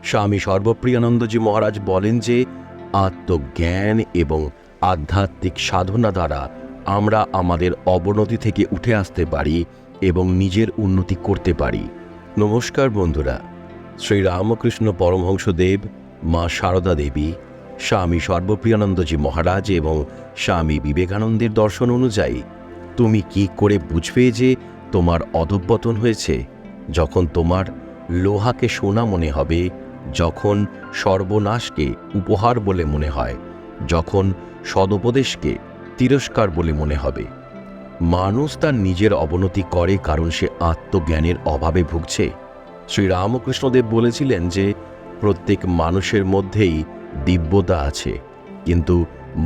স্বামী সর্বপ্রিয়ানন্দজি মহারাজ বলেন যে আত্মজ্ঞান এবং আধ্যাত্মিক সাধনা দ্বারা আমরা আমাদের অবনতি থেকে উঠে আসতে পারি এবং নিজের উন্নতি করতে পারি। নমস্কার বন্ধুরা, শ্রী রামকৃষ্ণ পরমহংসদেব, মা সারদা দেবী, স্বামী সর্বপ্রিয়ানন্দজি মহারাজ এবং স্বামী বিবেকানন্দের দর্শন অনুযায়ী তুমি কি করে বুঝবে যে তোমার অধঃপতন হয়েছে? যখন তোমার লোহাকে সোনা মনে হবে, যখন সর্বনাশকে উপহার বলে মনে হয়, যখন সদুপদেশকে তিরস্কার বলে মনে হবে। মানুষ তার নিজের অবনতি করে কারণ সে আত্মজ্ঞানের অভাবে ভুগছে। শ্রী রামকৃষ্ণদেব বলেছিলেন যে প্রত্যেক মানুষের মধ্যেই দিব্যতা আছে, কিন্তু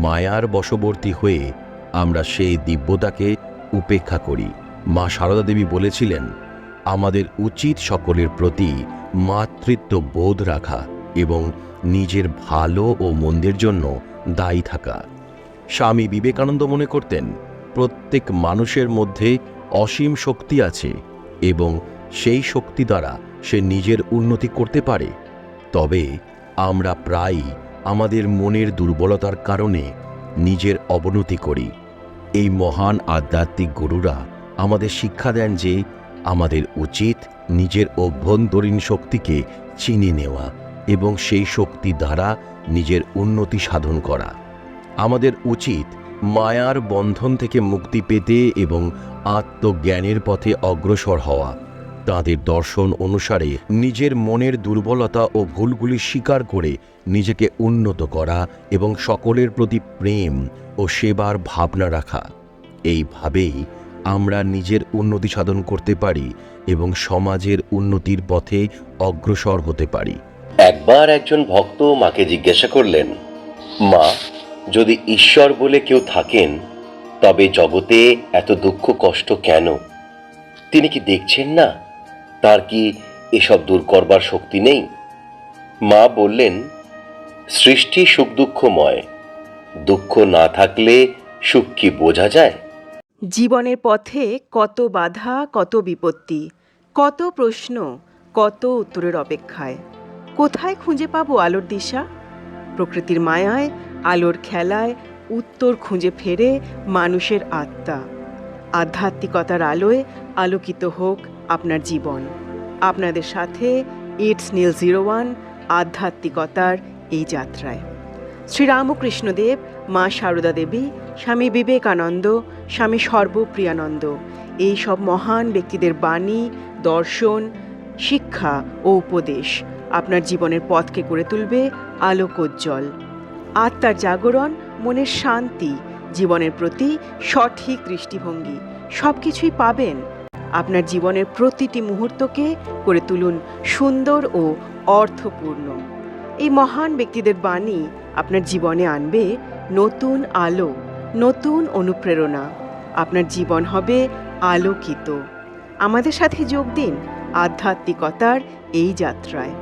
মায়ার বশবর্তী হয়ে আমরা সেই দিব্যতাকে উপেক্ষা করি। মা সারদা দেবী বলেছিলেন, আমাদের উচিত সকলের প্রতি মাতৃত্ব বোধ রাখা এবং নিজের ভালো ও মন্দের জন্য দায়ী থাকা। স্বামী বিবেকানন্দ মনে করতেন, প্রত্যেক মানুষের মধ্যে অসীম শক্তি আছে এবং সেই শক্তি দ্বারা সে নিজের উন্নতি করতে পারে। তবে আমরা প্রায়ই আমাদের মনের দুর্বলতার কারণে নিজের অবনতি করি। এই মহান আধ্যাত্মিক গুরুরা আমাদের শিক্ষা দেন যে আমাদের উচিত নিজের অভ্যন্তরীণ শক্তিকে চিনে নেওয়া এবং সেই শক্তি দ্বারা নিজের উন্নতি সাধন করা। আমাদের উচিত মায়ার বন্ধন থেকে মুক্তি পেতে এবং আত্মজ্ঞানের পথে অগ্রসর হওয়া। তাঁদের দর্শন অনুসারে নিজের মনের দুর্বলতা ও ভুলগুলি স্বীকার করে নিজেকে উন্নত করা এবং সকলের প্রতি প্রেম ও সেবার ভাবনা রাখা। এইভাবেই আমরা নিজের উন্নতি সাধন করতে পারি এবং সমাজের উন্নতির পথে অগ্রসর হতে পারি। একবার একজন ভক্ত মাকে জিজ্ঞাসা করলেন, মা, যদি ঈশ্বর বলে কেউ থাকেন তবে জগতে এত দুঃখ কষ্ট কেন? তিনি কি দেখছেন না? তার কি এসব দূর করবার শক্তি নেই? মা বললেন, সৃষ্টি সুখ দুঃখময়, দুঃখ না থাকলে সুখ কি বোঝা যায়? জীবনের পথে কত বাধা, কত বিপত্তি, কত প্রশ্ন, কত উত্তরের অপেক্ষায়। কোথায় খুঁজে পাবো আলোর দিশা? প্রকৃতির মায়ায়, আলোর খেলায় উত্তর খুঁজে ফেরে মানুষের আত্মা। আধ্যাত্মিকতার আলোয় আলোকিত হোক আপনার জীবন। আপনাদের সাথে ইটস নীল 01 আধ্যাত্মিকতার এই যাত্রায় শ্রীরামকৃষ্ণদেব, মা সারদা দেবী, স্বামী বিবেকানন্দ, স্বামী সর্বপ্রিয়ানন্দ, এই সব মহান ব্যক্তিদের বাণী, দর্শন, শিক্ষা ও উপদেশ আপনার জীবনের পথকে করে তুলবে আলোকোজ্জ্বল। আত্মার জাগরণ, মনের শান্তি, জীবনের প্রতি সঠিক দৃষ্টিভঙ্গি সব কিছুই পাবেন। আপনার জীবনের প্রতিটি মুহূর্তকে করে তুলুন সুন্দর ও অর্থপূর্ণ। এই মহান ব্যক্তিদের বাণী আপনার জীবনে আনবে নতুন আলো, নতুন অনুপ্রেরণা। আপনার জীবন হবে আলোকিত। আমাদের সাথে যোগ দিন আধ্যাত্মিকতার এই যাত্রায়।